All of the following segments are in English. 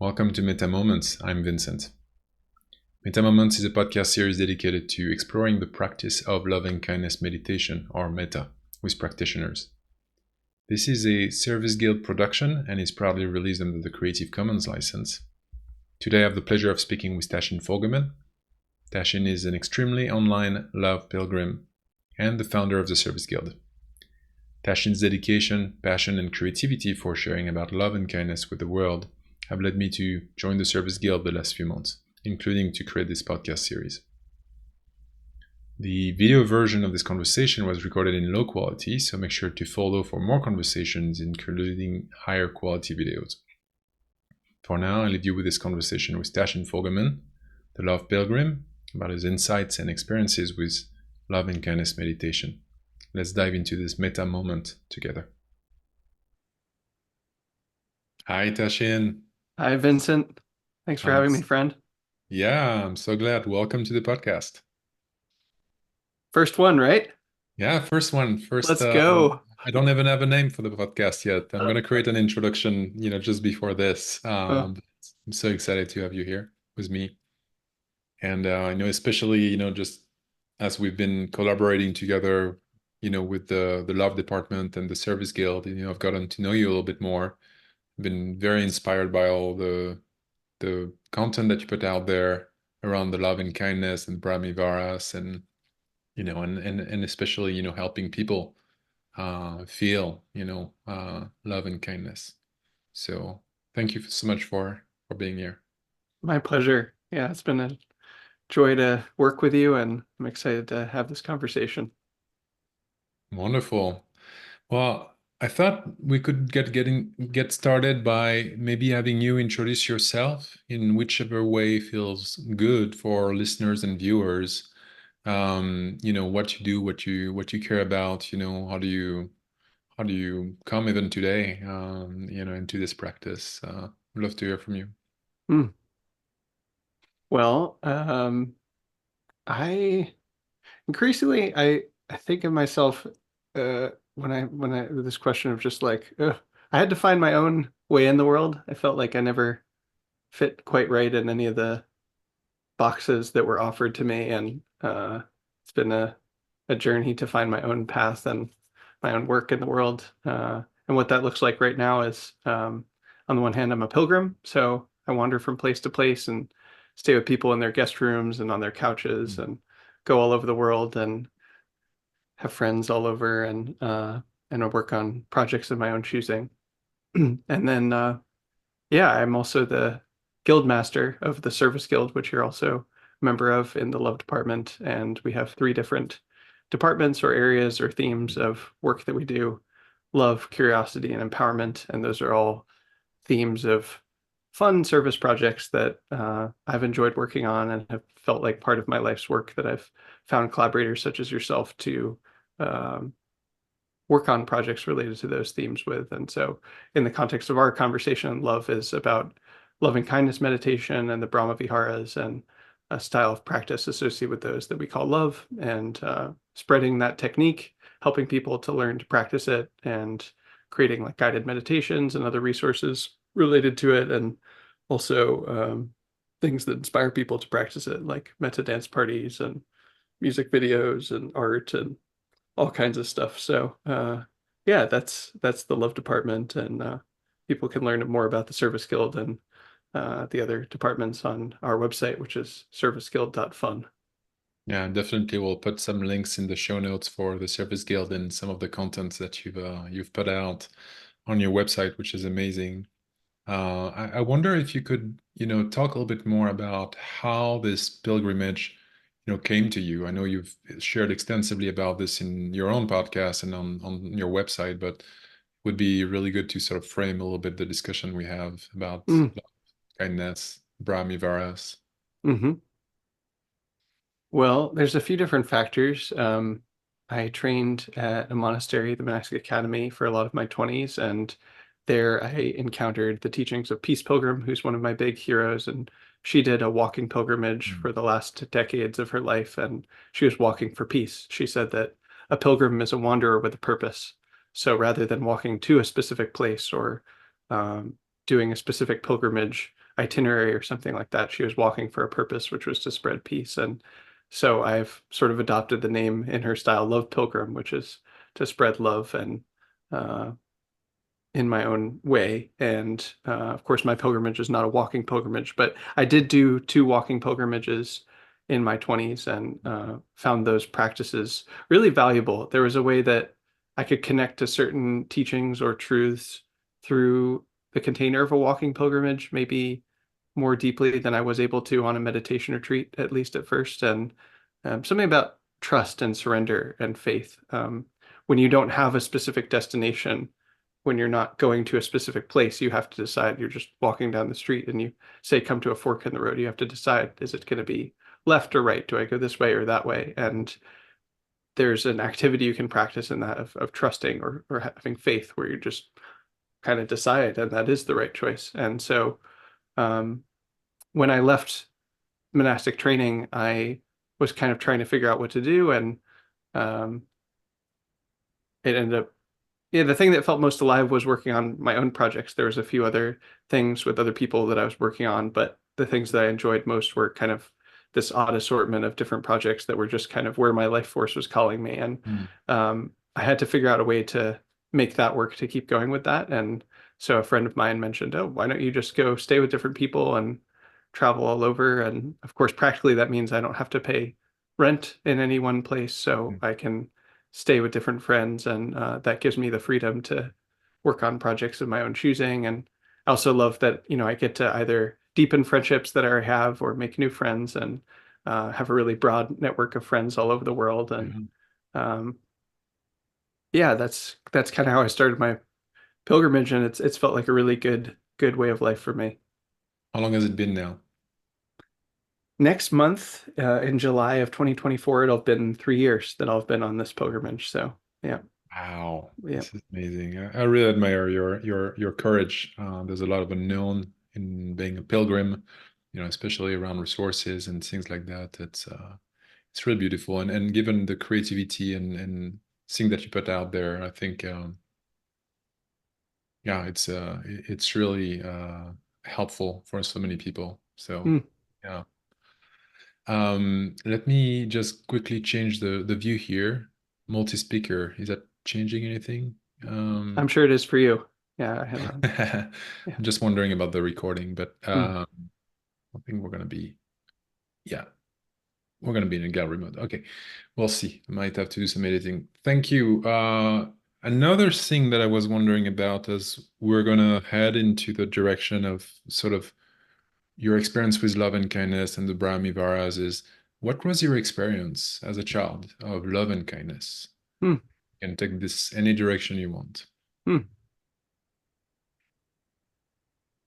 Welcome to Metta Moments. I'm Vincent. Metta Moments is a podcast series dedicated to exploring the practice of loving kindness meditation, or Metta, with practitioners. This is a Service Guild production and is proudly released under the Creative Commons license. Today I have the pleasure of speaking with Tasshin Fogleman. Tasshin is an extremely online Love Pilgrim and the founder of the Service Guild. Tasshin's dedication, passion, and creativity for sharing about love and kindness with the world have led me to join the Service Guild the last few months, including to create this podcast series. The video version of this conversation was recorded in low quality, so make sure to follow for more conversations, including higher quality videos. For now, I leave you with this conversation with Tasshin Fogleman, the Love Pilgrim, about his insights and experiences with love and kindness meditation. Let's dive into this Metta moment together. Hi, Tasshin. Hi, Vincent. Thanks for having me, friend. Yeah, I'm so glad. Welcome to the podcast. First one, right? Yeah, first one. Let's go. I don't even have a name for the podcast yet. I'm going to create an introduction, just before this. Oh, I'm so excited to have you here with me. And I know especially, just as we've been collaborating together, with the Love Department and the Service Guild, I've gotten to know you a little bit more. I've been very inspired by all the content that you put out there around the love and kindness and Brahmivaras and and especially helping people feel love and kindness. So thank you so much for being here. my pleasure. Yeah, it's been a joy to work with you, and I'm excited to have this conversation. Wonderful. Well, I thought we could get started by maybe having you introduce yourself in whichever way feels good for listeners and viewers. What you do, what you care about, how do you come even today, into this practice? I'd love to hear from you. Hmm. Well, I increasingly I think of myself when I with this question of just like I had to find my own way in the world. I felt like I never fit quite right in any of the boxes that were offered to me, and it's been a journey to find my own path and my own work in the world. And what that looks like right now is, on the one hand, I'm a pilgrim, so I wander from place to place and stay with people in their guest rooms and on their couches and go all over the world and have friends all over and I work on projects of my own choosing. And then yeah, I'm also the guild master of the Service Guild, which you're also a member of in the Love Department. And we have three different departments or areas or themes of work that we do: love, curiosity, and empowerment. And those are all themes of fun service projects that I've enjoyed working on and have felt like part of my life's work, that I've found collaborators such as yourself to um, work on projects related to those themes with. And so, in the context of our conversation, love is about loving kindness meditation and the Brahma Viharas and a style of practice associated with those that we call love, and spreading that technique, helping people to learn to practice it, and creating like guided meditations and other resources related to it, and also things that inspire people to practice it, like Metta dance parties and music videos and art and all kinds of stuff. So yeah, that's the Love Department, and people can learn more about the Service Guild and the other departments on our website, which is serviceguild.fun. Yeah, definitely. We'll put some links in the show notes for the Service Guild and some of the contents that you've put out on your website, which is amazing. I wonder if you could, talk a little bit more about how this pilgrimage, came to you. I know you've shared extensively about this in your own podcast and on your website, but it would be really good to sort of frame a little bit the discussion we have about Mm. love, kindness, Brahmivaras. hmm Well, there's a few different factors. I trained at a monastery, the monastic academy, for a lot of my 20s, and there I encountered the teachings of Peace Pilgrim, who's one of my big heroes, and she did a walking pilgrimage Mm. for the last decades of her life, and she was walking for peace. She said that a pilgrim is a wanderer with a purpose. So rather than walking to a specific place or um, doing a specific pilgrimage itinerary or something like that. She was walking for a purpose, which was to spread peace. And so I've sort of adopted the name in her style, Love Pilgrim, which is to spread love and uh, in my own way. And of course, my pilgrimage is not a walking pilgrimage, but I did do 2 walking pilgrimages in my 20s and found those practices really valuable. There was a way that I could connect to certain teachings or truths through the container of a walking pilgrimage, maybe more deeply than I was able to on a meditation retreat, at least at first. And something about trust and surrender and faith. When you don't have a specific destination, when you're not going to a specific place, you have to decide. You're just walking down the street and you say, come to a fork in the road. You have to decide, is it going to be left or right? Do I go this way or that way? And there's an activity you can practice in that of trusting or having faith where you just kind of decide and that is the right choice. And so um, when I left monastic training, I was kind of trying to figure out what to do. And um, it ended up, yeah, the thing that felt most alive was working on my own projects. There was a few other things with other people that I was working on, but the things that I enjoyed most were kind of this odd assortment of different projects that were just kind of where my life force was calling me. And Mm. I had to figure out a way to make that work to keep going with that. And so a friend of mine mentioned, oh, why don't you just go stay with different people and travel all over? And of course, practically that means I don't have to pay rent in any one place. So Mm. I can stay with different friends, and that gives me the freedom to work on projects of my own choosing. And I also love that, I get to either deepen friendships that I have or make new friends and have a really broad network of friends all over the world. And Yeah. um, yeah, that's kind of how I started my pilgrimage, and it's felt like a really good way of life for me. How long has it been now? Next month, in July of 2024, it'll have been 3 years that I've been on this pilgrimage. So yeah, Wow, yeah. this is amazing. I really admire your courage. There's a lot of unknown in being a pilgrim, especially around resources and things like that. It's really beautiful, and given the creativity and thing that you put out there, I think yeah, it's really helpful for so many people. So Hmm. yeah. Let me just quickly change the view here. Multi-speaker, is that changing anything? I'm sure it is for you. Yeah, I'm yeah. just wondering about the recording, but Hmm. I think yeah, we're gonna be in a gallery mode. Okay, we'll see. Might have to do some editing. Thank you. Another thing that I was wondering about as we're gonna head into the direction of sort of your experience with love and kindness and the Brahmi Viharas is what was your experience as a child of love and kindness? Hmm. You can take this any direction you want. Hmm.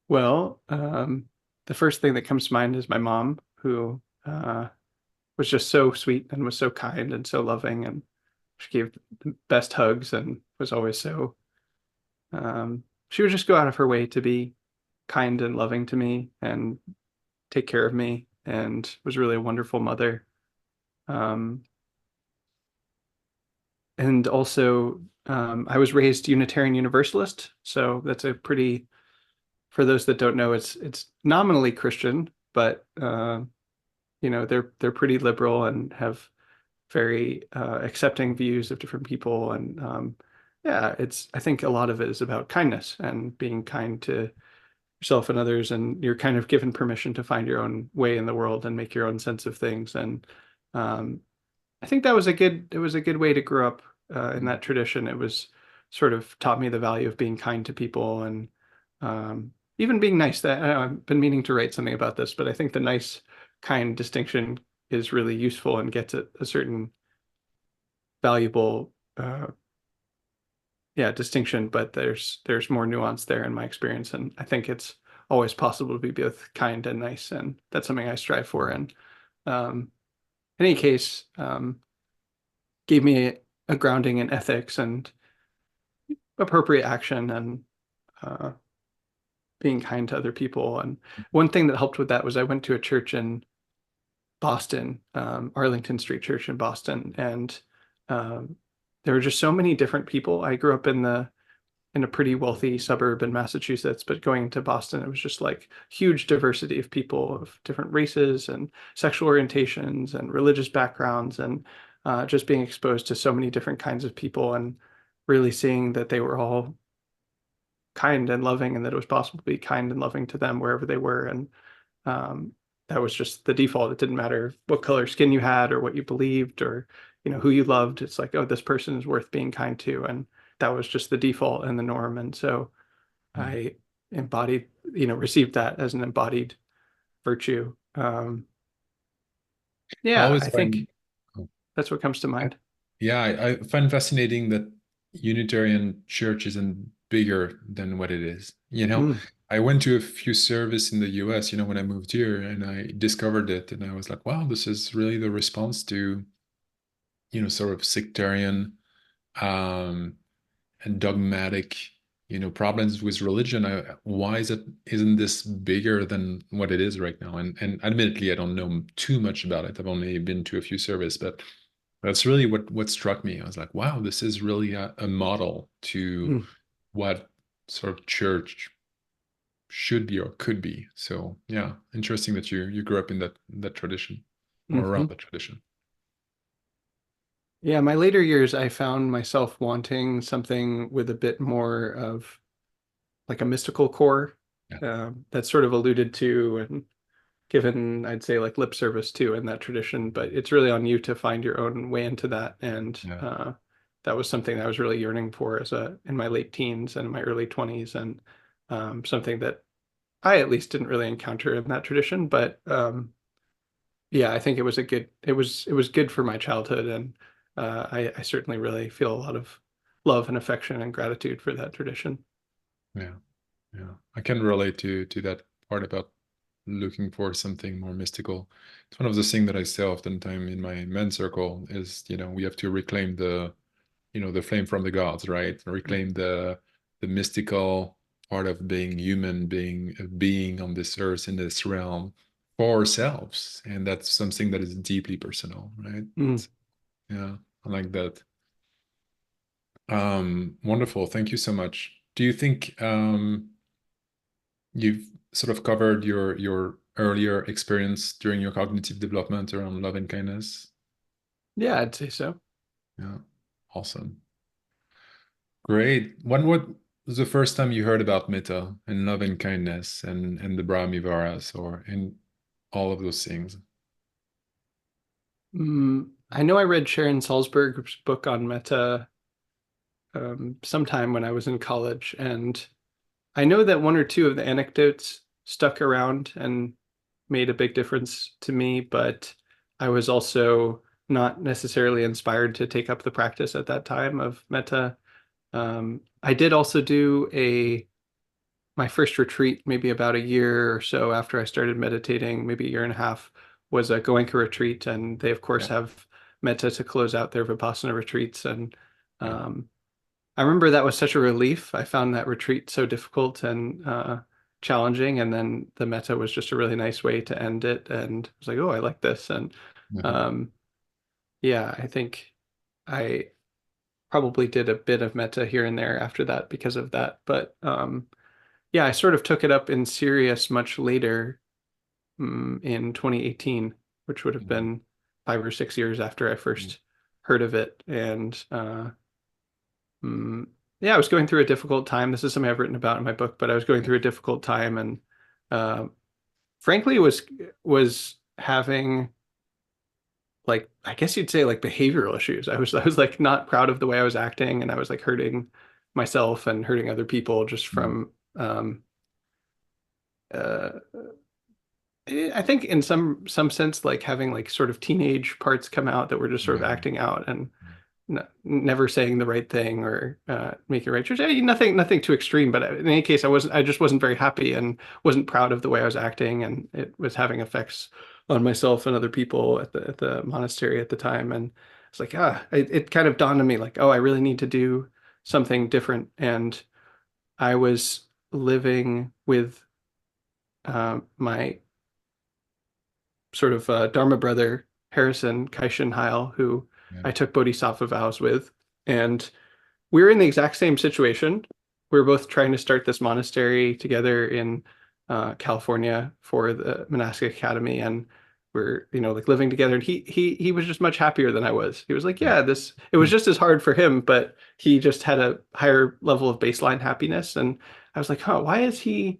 Well, the first thing that comes to mind is my mom, who was just so sweet and was so kind and so loving, and she gave the best hugs and was always so. She would just go out of her way to be kind and loving to me and take care of me, and was really a wonderful mother. Um, and also, I was raised Unitarian Universalist, so that's a pretty, for those that don't know, it's nominally Christian, but they're pretty liberal and have very accepting views of different people. And yeah, I think a lot of it is about kindness and being kind to yourself and others, and you're kind of given permission to find your own way in the world and make your own sense of things. And um, I think it was a good way to grow up in that tradition. It was sort of taught me the value of being kind to people and even being nice. That I've been meaning to write something about this, but I think the nice, kind distinction is really useful and gets at a certain valuable, yeah, distinction. But there's more nuance there in my experience, and I think it's always possible to be both kind and nice, and that's something I strive for. And um, in any case, gave me a grounding in ethics and appropriate action and uh, being kind to other people. And one thing that helped with that was I went to a church in Boston, Arlington Street Church in Boston, and um, there were just so many different people. I grew up in the in a pretty wealthy suburb in Massachusetts, but going to Boston, it was just like huge diversity of people of different races and sexual orientations and religious backgrounds, and just being exposed to so many different kinds of people and really seeing that they were all kind and loving, and that it was possible to be kind and loving to them wherever they were. And um, that was just the default. It didn't matter what color skin you had or what you believed or who you loved. It's like, oh, this person is worth being kind to, and that was just the default and the norm. And so Mm. I embodied, received that as an embodied virtue. I Yeah, always I find, think that's what comes to I, mind. yeah, I find fascinating that Unitarian Church isn't bigger than what it is. Mm, I went to a few service in the US, when I moved here, and I discovered it, and I was like, wow, this is really the response to, sort of sectarian um, and dogmatic, problems with religion. Why isn't this bigger than what it is right now? And admittedly, I don't know too much about it. I've only been to a few service, but that's really what struck me. I was like, wow, this is really a model to mm, what sort of church should be or could be. So yeah, interesting that you grew up in that tradition or around mhm. that tradition. Yeah, my later years, I found myself wanting something with a bit more of like a mystical core, Yeah, that's sort of alluded to and given, I'd say, like lip service to in that tradition. But it's really on you to find your own way into that. And yeah, that was something that I was really yearning for as a in my late teens and in my early 20s, and something that I at least didn't really encounter in that tradition. But yeah, I think it was good for my childhood, and I certainly really feel a lot of love and affection and gratitude for that tradition. yeah, yeah. I can relate to that part about looking for something more mystical. It's one of the things that I say oftentimes in my men's circle is, we have to reclaim the flame from the gods, right? Reclaim the mystical part of being human, being a being on this earth in this realm for ourselves. And that's something that is deeply personal, right? Mm. Yeah, I like that. Wonderful. Thank you so much. Do you think you've sort of covered your earlier experience during your cognitive development around love and kindness? Yeah, I'd say so. Yeah, awesome. Great. When what was the first time you heard about Metta and love and kindness and the Brahmivaras or in all of those things? I know I read Sharon Salzberg's book on Metta sometime when I was in college, and I know that one or two of the anecdotes stuck around and made a big difference to me, but I was also not necessarily inspired to take up the practice at that time of Metta. I did also do a my first retreat, maybe about a year or so after I started meditating, maybe a year and a half, was a Goenka retreat, and they of course Yeah, have Metta to close out their Vipassana retreats. And yeah. um, I remember that was such a relief. I found that retreat so difficult and challenging, and then the Metta was just a really nice way to end it. And I was like, oh, I like this. And Mhm. um, yeah, I think I probably did a bit of Metta here and there after that because of that. But yeah, I sort of took it up in serious much later, in 2018, which would have Mhm. been 5 or 6 years after I first heard of it. And mm, yeah, I was going through a difficult time. This is something I've written about in my book, but I was going through a difficult time, and uh, frankly, was having, like, I guess you'd say, like behavioral issues. I was like not proud of the way I was acting, and I was like hurting myself and hurting other people just Mhm. from uh, I think in some sense, like having like sort of teenage parts come out that were just sort of Yeah. acting out and never saying the right thing or making right choice. Nothing too extreme, but in any case, I just wasn't very happy and wasn't proud of the way I was acting, and it was having effects on myself and other people at the monastery at the time. And it's like, it kind of dawned on me like, oh, I really need to do something different. And I was living with my sort of Dharma brother, Harrison Kaishin Heil, who Yeah. I took Bodhisattva vows with. And we were in the exact same situation. we were both trying to start this monastery together in California for the monastic academy, and we're like living together. And he was just much happier than I was. He was like, Yeah. yeah, this it was just as hard for him, but he just had a higher level of baseline happiness. And I was like, huh, why is he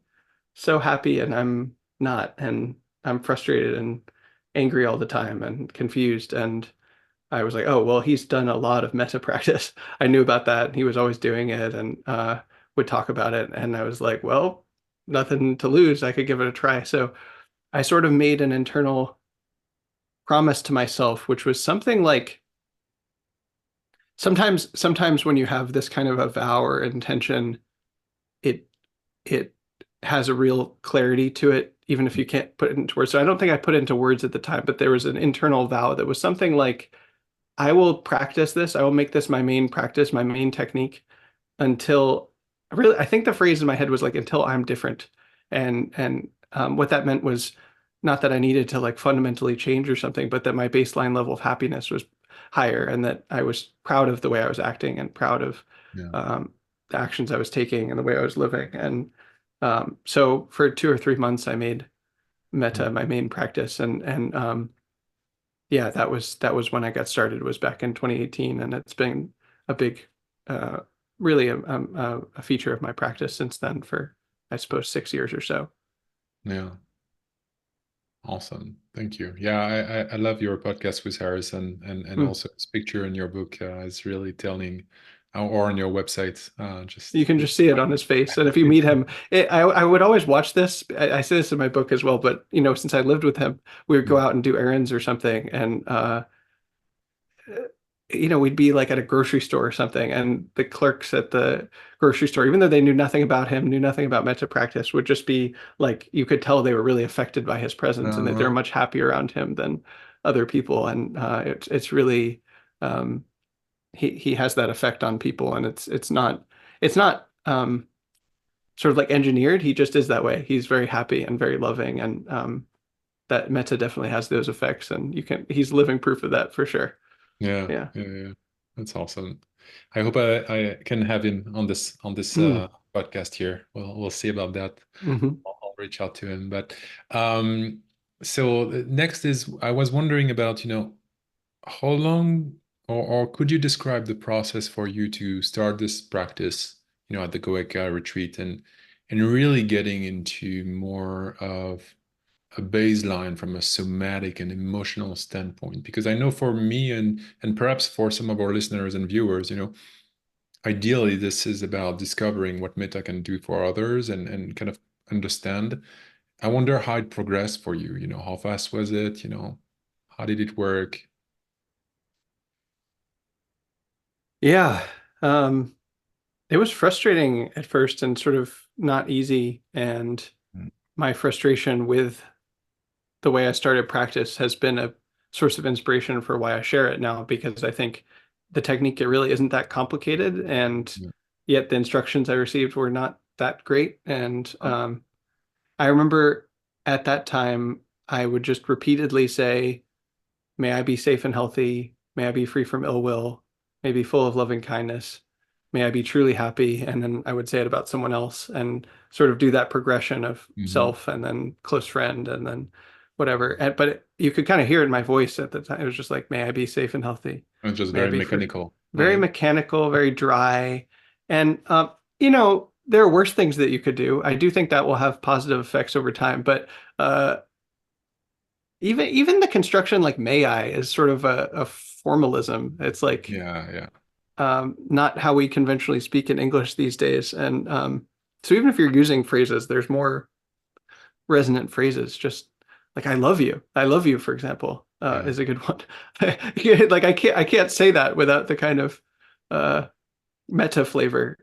so happy and I'm not? And I'm frustrated and angry all the time and confused. And I was like, oh, well, he's done a lot of metta practice. I knew about that. He was always doing it and would talk about it. And I was like, well, nothing to lose. I could give it a try. So I sort of made an internal promise to myself, which was something like sometimes when you have this kind of a vow or intention, it it has a real clarity to it, even if you can't put it into words. So I don't think I put it into words at the time, but there was an internal vow that was something like, I will practice this. I will make this my main practice, my main technique until really, I think the phrase in my head was like, until I'm different. And what that meant was not that I needed to like fundamentally change or something, but that my baseline level of happiness was higher and that I was proud of the way I was acting and proud of Yeah. the actions I was taking and the way I was living. And so for 2 or 3 months, I made Metta my main practice. And yeah, that was when I got started, was back in 2018, and it's been a big, uh, really a feature of my practice since then for, I suppose, 6 years or so. Yeah. Awesome. Thank you. Yeah, I love your podcast with Harrison, and Hmm. also his picture in your book is really telling, or on your website. Just You can just see it on his face, and if you meet him, I would always watch this. I say this in my book as well, but since I lived with him, we would go Mm. out and do errands or something, and we'd be like at a grocery store or something, and the clerks at the grocery store, even though they knew nothing about him, knew nothing about metta practice, would just be like, you could tell they were really affected by his presence and that they're Uh, much happier around him than other people. And it's really, um, he has that effect on people, and it's not sort of like engineered. He just is that way. He's very happy and very loving, and that metta definitely has those effects, and he's living proof of that for sure. yeah, Yeah. yeah, yeah. That's awesome. I hope I can have him on this Mm. podcast here. We'll see about that. Hmm. I'll reach out to him. But um, so next is I was wondering about, how long or could you describe the process for you to start this practice, at the Goeka retreat and really getting into more of a baseline from a somatic and emotional standpoint? Because I know for me and perhaps for some of our listeners and viewers, ideally this is about discovering what metta can do for others and kind of understand. I wonder how it progressed for you, how fast was it, how did it work? Yeah. Um, it was frustrating at first and sort of not easy. And Mm. my frustration with the way I started practice has been a source of inspiration for why I share it now, because I think the technique, it really isn't that complicated. And Yeah. yet the instructions I received were not that great. And Oh, I remember at that time, I would just repeatedly say, may I be safe and healthy. May I be free from ill will. May I be full of loving kindness. May I be truly happy. And then I would say it about someone else and sort of do that progression of mhm. self and then close friend and then whatever. But you could kind of hear it in my voice at the time. It was just like, may I be safe and healthy. It's just May I very be free. mechanical, Very right? mechanical, very dry. And, there are worse things that you could do. I do think that will have positive effects over time, but uh, even the construction like may I is sort of a formalism. It's like Yeah, yeah, not how we conventionally speak in English these days. And so even if you're using phrases, there's more resonant phrases. Just like I love you, for example, yeah. is a good one. Like I can't say that without the kind of uh, meta flavor.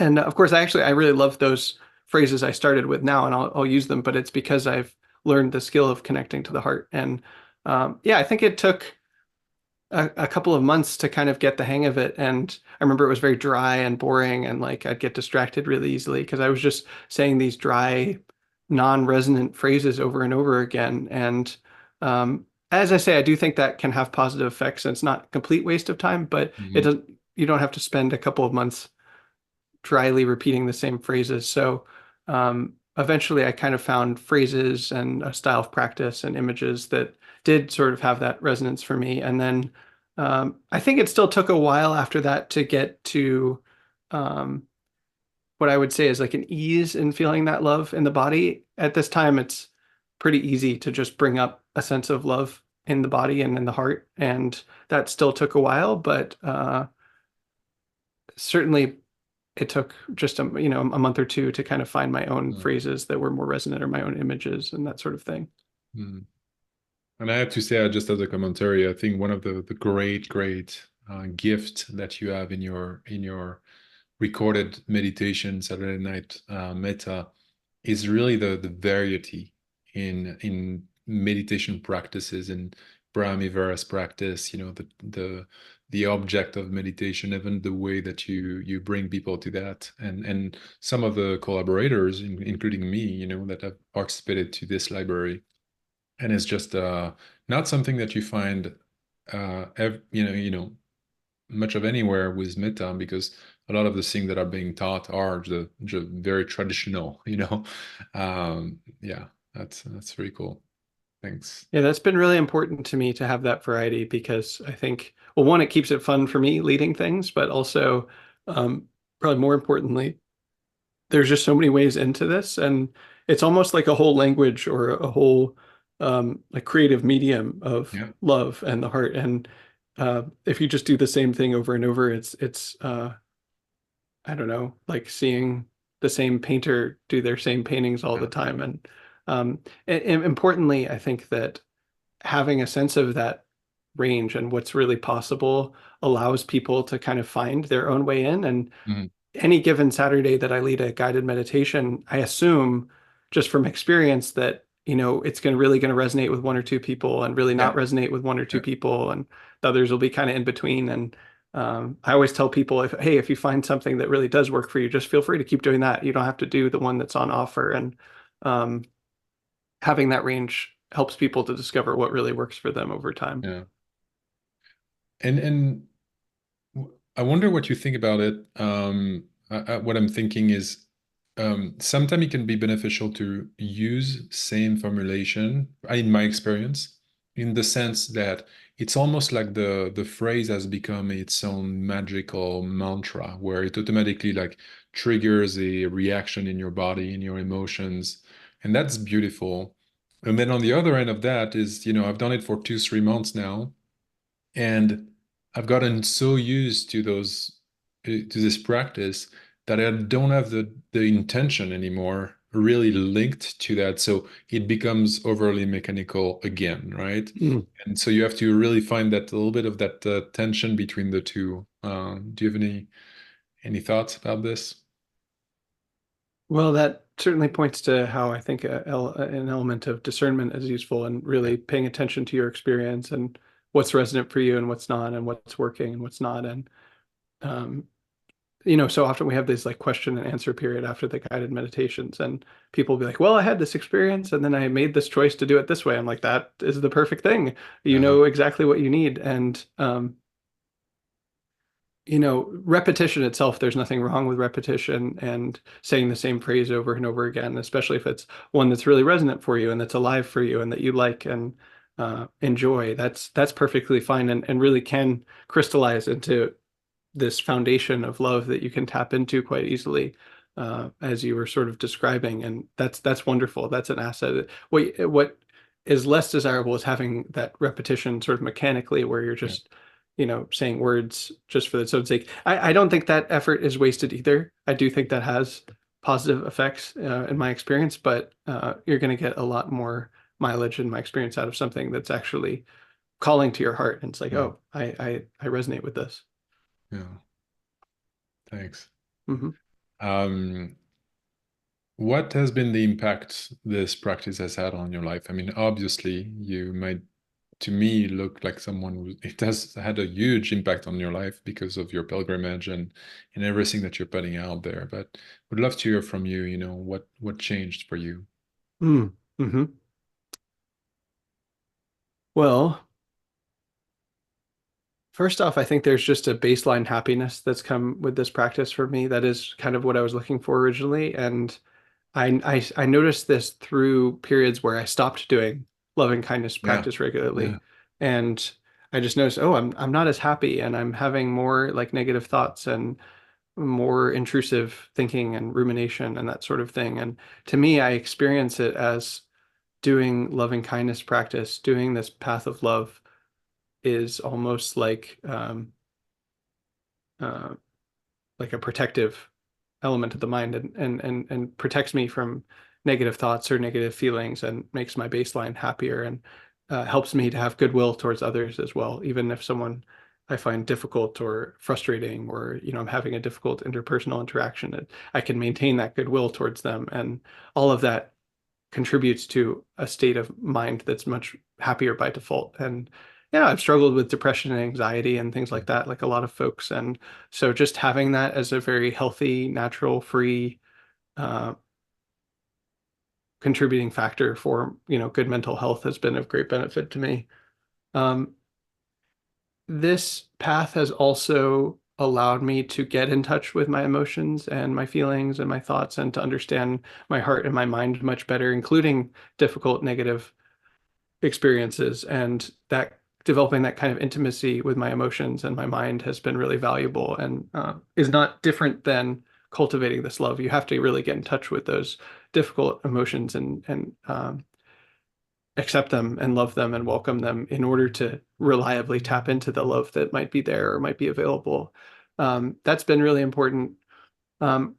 And of course, I really love those phrases I started with now, and I'll use them, but it's because I've learned the skill of connecting to the heart. And yeah, I think it took a couple of months to kind of get the hang of it. And I remember it was very dry and boring, and like I'd get distracted really easily because I was just saying these dry, non-resonant phrases over and over again. And as I say, I do think that can have positive effects, and it's not a complete waste of time, but it Mhm. doesn't. You don't have to spend a couple of months dryly repeating the same phrases. So eventually I kind of found phrases and a style of practice and images that did sort of have that resonance for me. And then I think it still took a while after that to get to um, what I would say is like an ease in feeling that love in the body. At this time, it's pretty easy to just bring up a sense of love in the body and in the heart. And that still took a while, but certainly it took just a month or two to kind of find my own Mm. phrases that were more resonant or my own images and that sort of thing. Mm. And I have to say, just as a commentary, I think one of the great gift that you have in your recorded meditation Saturday night Metta is really the variety in meditation practices and Brahmivara's practice. The object of meditation, even the way that you bring people to that, and some of the collaborators, including me, that have participated to this library, and it's just not something that you find much of anywhere with Mettā, because a lot of the things that are being taught are the very traditional. Yeah, that's very cool. Thanks. Yeah, that's been really important to me to have that variety because I think, well, one, it keeps it fun for me leading things, but also, probably more importantly, there's just so many ways into this, and it's almost like a whole language or a whole like creative medium of Yeah. love and the heart. And if you just do the same thing over and over, it's I don't know, like seeing the same painter do their same paintings all the Yeah. time. And importantly, I think that having a sense of that range and what's really possible allows people to kind of find their own way in. And Mhm. any given Saturday that I lead a guided meditation, I assume just from experience that, it's going to resonate with one or two people and really not Yeah. resonate with one or two Yeah. people, and the others will be kind of in between. And I always tell people, if you find something that really does work for you, just feel free to keep doing that. You don't have to do the one that's on offer. And um, having that range helps people to discover what really works for them over time. Yeah. And I wonder what you think about it. What I'm thinking is, sometimes it can be beneficial to use same formulation, in my experience, in the sense that it's almost like the phrase has become its own magical mantra, where it automatically like triggers a reaction in your body, in your emotions, and that's beautiful. And then on the other end of that is, I've done it for 2, 3 months now, and I've gotten so used to to this practice that I don't have the intention anymore really linked to that. So it becomes overly mechanical again, right? Mm. And so you have to really find that a little bit of that tension between the two. Do you have any thoughts about this? Well, that certainly points to how I think an element of discernment is useful, and Yeah. really paying attention to your experience and what's resonant for you and what's not, and what's working and what's not. And um, so often we have this like question and answer period after the guided meditations, and people will be like, "Well, I had this experience, and then I made this choice to do it this way." I'm like, "That is the perfect thing. You Uh-huh. know exactly what you need." And repetition itself, there's nothing wrong with repetition and saying the same phrase over and over again, especially if it's one that's really resonant for you and that's alive for you and that you like and enjoy. That's perfectly fine, and really can crystallize into this foundation of love that you can tap into quite easily, as you were sort of describing. And that's wonderful. That's an asset. What is less desirable is having that repetition sort of mechanically, where you're Yeah. just, saying words just for its own sake. I don't think that effort is wasted either. I do think that has positive effects in my experience, but you're going to get a lot more mileage in my experience out of something that's actually calling to your heart. And it's like, Yeah. oh, I resonate with this. Yeah. Thanks. Hmm. Um, what has been the impact this practice has had on your life? I mean, obviously, you might, to me, look like someone who it has had a huge impact on your life because of your pilgrimage and everything that you're putting out there. But would love to hear from you, what changed for you? Mm-hmm. Well, First off, I think there's just a baseline happiness that's come with this practice for me. That is kind of what I was looking for originally. And I noticed this through periods where I stopped doing loving kindness Yeah, practice regularly. yeah, And I just noticed, oh, I'm not as happy and I'm having more like negative thoughts and more intrusive thinking and rumination and that sort of thing. And to me, I experience it as doing loving kindness practice, doing this path of love is almost uh, like a protective element of the mind and protects me from negative thoughts or negative feelings and makes my baseline happier and helps me to have goodwill towards others as well, even if someone I find difficult or frustrating or I'm having a difficult interpersonal interaction, I can maintain that goodwill towards them, and all of that contributes to a state of mind that's much happier by default. And yeah, I've struggled with depression and anxiety and things like that, like a lot of folks. And so just having that as a very healthy, natural, free, uh, contributing factor for, good mental health has been of great benefit to me. Um, this path has also allowed me to get in touch with my emotions and my feelings and my thoughts and to understand my heart and my mind much better, including difficult negative experiences, and that developing that kind of intimacy with my emotions and my mind has been really valuable and is not different than cultivating this love. You have to really get in touch with those difficult emotions and accept them and love them and welcome them in order to reliably tap into the love that might be there or might be available. That's been really important. Um,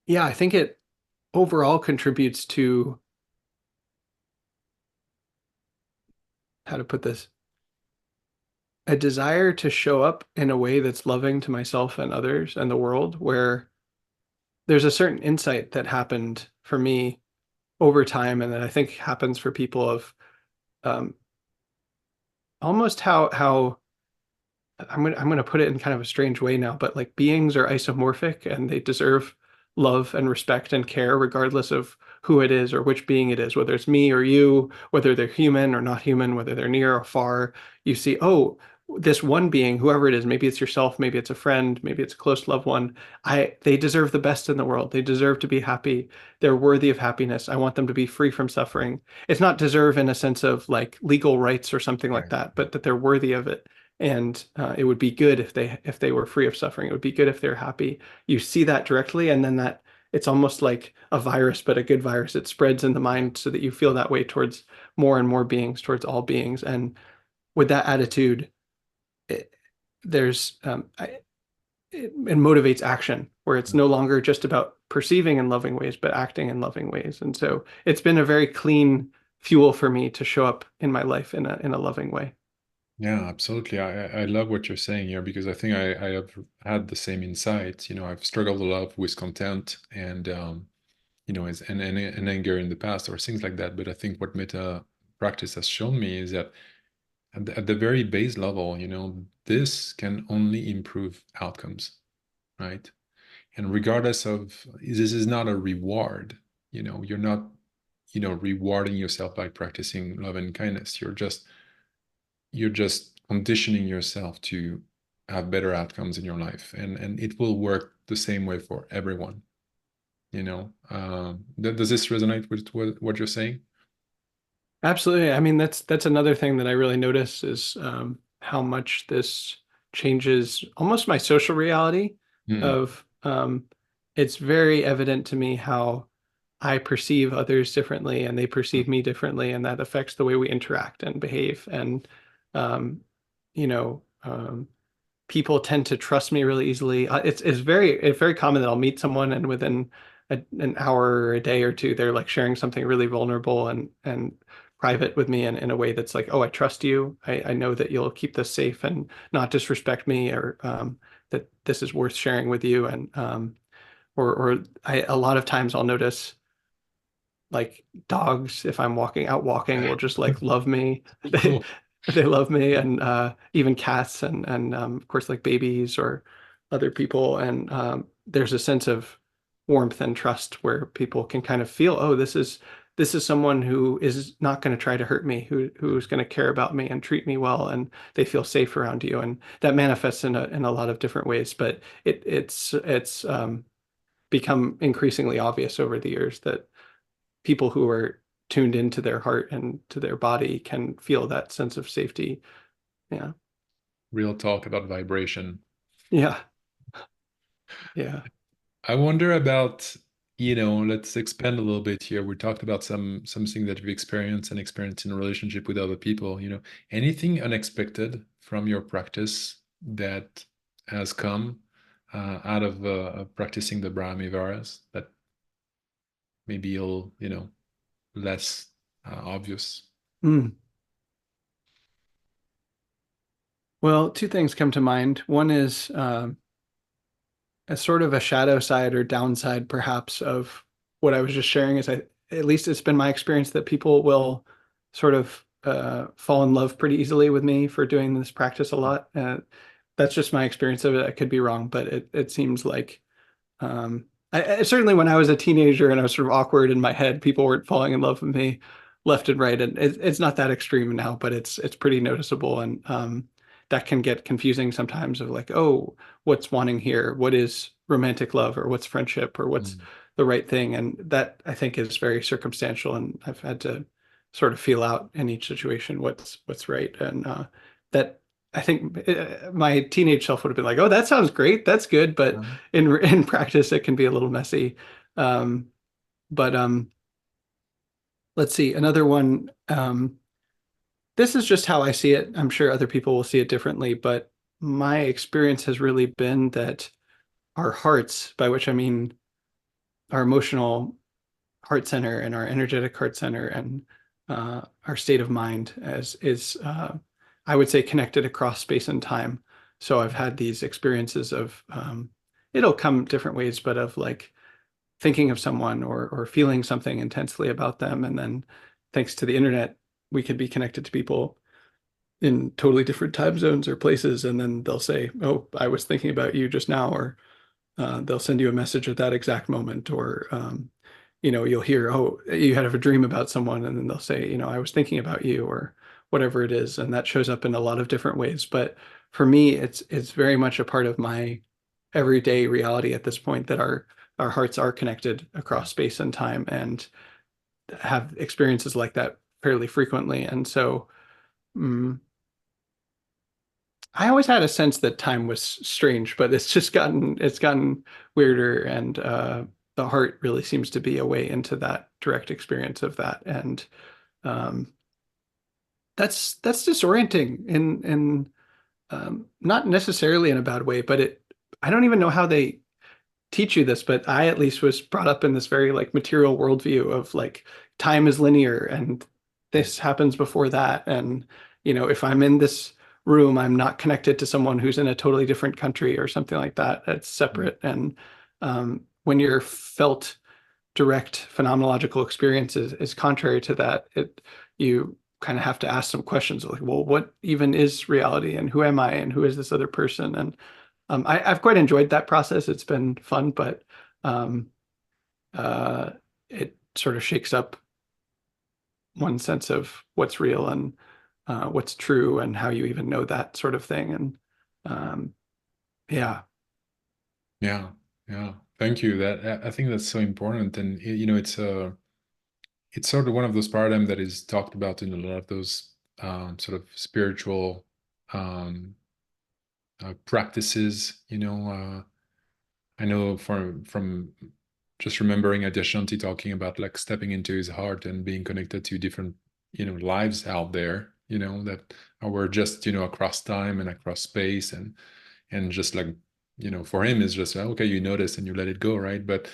yeah, I think it overall contributes to, how to put this, a desire to show up in a way that's loving to myself and others and the world, where there's a certain insight that happened for me over time and that I think happens for people of um, almost how I'm gonna put it in kind of a strange way now, but like beings are isomorphic and they deserve love and respect and care regardless of who it is or which being it is, whether it's me or you, whether they're human or not human, whether they're near or far. You see, oh, this one being, whoever it is, maybe it's yourself, maybe it's a friend, maybe it's a close loved one. They deserve the best in the world. They deserve to be happy. They're worthy of happiness. I want them to be free from suffering. It's not deserve in a sense of like legal rights or something like right. that, but that they're worthy of it. And it would be good if they were free of suffering. It would be good if they're happy. You see that directly, and then that it's almost like a virus, but a good virus. It spreads in the mind so that you feel that way towards more and more beings, towards all beings. And with that attitude, it, there's it motivates action, where it's no longer just about perceiving in loving ways, but acting in loving ways. And so it's been a very clean fuel for me to show up in my life in a loving way. Yeah, absolutely. I love what you're saying here because I think I have had the same insight. I've struggled a lot with content and and anger in the past or things like that. But I think what meta practice has shown me is that at the very base level, this can only improve outcomes, right? And regardless of this is not a reward, you're not, rewarding yourself by practicing love and kindness. You're just conditioning yourself to have better outcomes in your life, and it will work the same way for everyone. Does this resonate with what you're saying? Absolutely. I mean, that's another thing that I really notice is how much this changes almost my social reality Mm, of it's very evident to me how I perceive others differently and they perceive me differently, and that affects the way we interact and behave. And um, you know, people tend to trust me really easily. It's very common that I'll meet someone and within an hour or a day or two, they're like sharing something really vulnerable and private with me in a way that's like, oh, I trust you. I know that you'll keep this safe and not disrespect me, or that this is worth sharing with you. And or a lot of times I'll notice like dogs, if I'm walking, will just like love me. They cool. they love me, and even cats and of course like babies or other people. And there's a sense of warmth and trust where people can kind of feel, oh, this is someone who is not going to try to hurt me, who's going to care about me and treat me well, and they feel safe around you. And that manifests in a lot of different ways, but it's become increasingly obvious over the years that people who are tuned into their heart and to their body can feel that sense of safety. Yeah. Real talk about vibration. Yeah. Yeah. I wonder about, let's expand a little bit here. We talked about something that you've experienced and experienced in a relationship with other people. Anything unexpected from your practice that has come out of practicing the Brahmi Viharas that maybe less obvious. Mm. Well, two things come to mind. One is a sort of a shadow side or downside, perhaps, of what I was just sharing. Is at least it's been my experience that people will sort of fall in love pretty easily with me for doing this practice a lot. That's just my experience of it. I could be wrong, but it seems like um, certainly when I was a teenager and I was sort of awkward in my head, people weren't falling in love with me left and right. And it's not that extreme now, but it's pretty noticeable. And that can get confusing sometimes of like, oh, what's wanting here? What is romantic love or what's friendship or what's Mm. the right thing? And that I think is very circumstantial. And I've had to sort of feel out in each situation what's right. And that I think my teenage self would have been like, "Oh, that sounds great. That's good." But Uh-huh. in practice, it can be a little messy. Um, but let's see, another one. This is just how I see it. I'm sure other people will see it differently, but my experience has really been that our hearts, by which I mean our emotional heart center and our energetic heart center and our state of mind, as is I would say connected across space and time. So I've had these experiences of it'll come different ways, but of like thinking of someone or feeling something intensely about them, and then thanks to the internet, we can be connected to people in totally different time zones or places, and then they'll say, "Oh, I was thinking about you just now," or they'll send you a message at that exact moment, or you'll hear, "Oh, you had a dream about someone," and then they'll say, "I was thinking about you," or whatever it is, and that shows up in a lot of different ways. But for me, it's very much a part of my everyday reality at this point that our hearts are connected Yeah. across space and time, and have experiences like that fairly frequently. And so, mm, I always had a sense that time was strange, but it's gotten weirder, and the heart really seems to be a way into that direct experience of that, and um, that's disorienting in not necessarily in a bad way, but I don't even know how they teach you this, but I at least was brought up in this very like material worldview of like time is linear and this happens before that. And, if I'm in this room, I'm not connected to someone who's in a totally different country or something like that. It's Mm. separate. And when your felt direct phenomenological experience is contrary to that, you kind of have to ask some questions like, well, what even is reality and who am I and who is this other person? And I've quite enjoyed that process. It's been fun, but um, uh, it sort of shakes up one sense of what's real and what's true and how you even know that sort of thing. And um, yeah. Yeah, yeah. Thank you. That I think that's so important, and it's sort of one of those paradigms that is talked about in a lot of those sort of spiritual um, practices. I know from just remembering Adyashanti talking about like stepping into his heart and being connected to different lives out there. That were just across time and across space and just like for him it's just okay, you notice and you let it go, right? But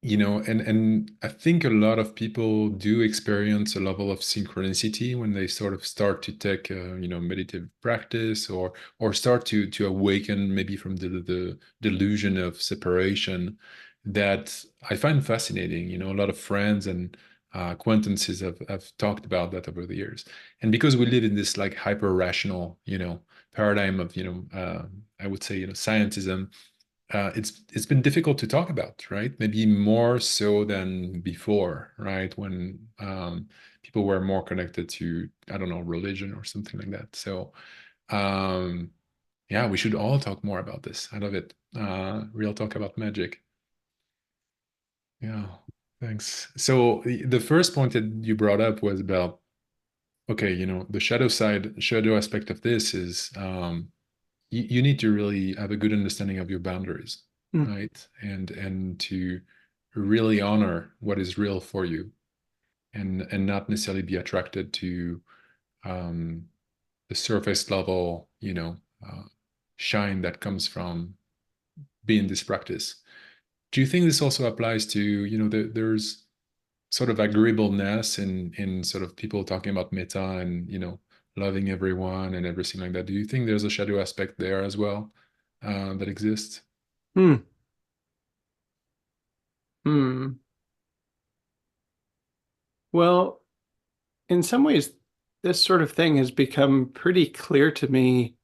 and I think a lot of people do experience a level of synchronicity when they sort of start to take meditative practice or start to awaken maybe from the delusion of separation that I find fascinating. A lot of friends and acquaintances have talked about that over the years, and because we live in this like hyper rational paradigm of I would say scientism, it's been difficult to talk about, right? Maybe more so than before, right? When people were more connected to, I don't know, religion or something like that. So um, yeah, we should all talk more about this. I love it. Real talk about magic. Yeah, thanks. So the first point that you brought up was about, okay, the shadow aspect of this is you need to really have a good understanding of your boundaries, Mm. right? And to really honor what is real for you, and not necessarily be attracted to um, the surface level, shine that comes from being this practice. Do you think this also applies to, there's sort of agreeableness in sort of people talking about metta and, loving everyone and everything like that? Do you think there's a shadow aspect there as well that exists? Hmm. Hmm. Well, in some ways, this sort of thing has become pretty clear to me,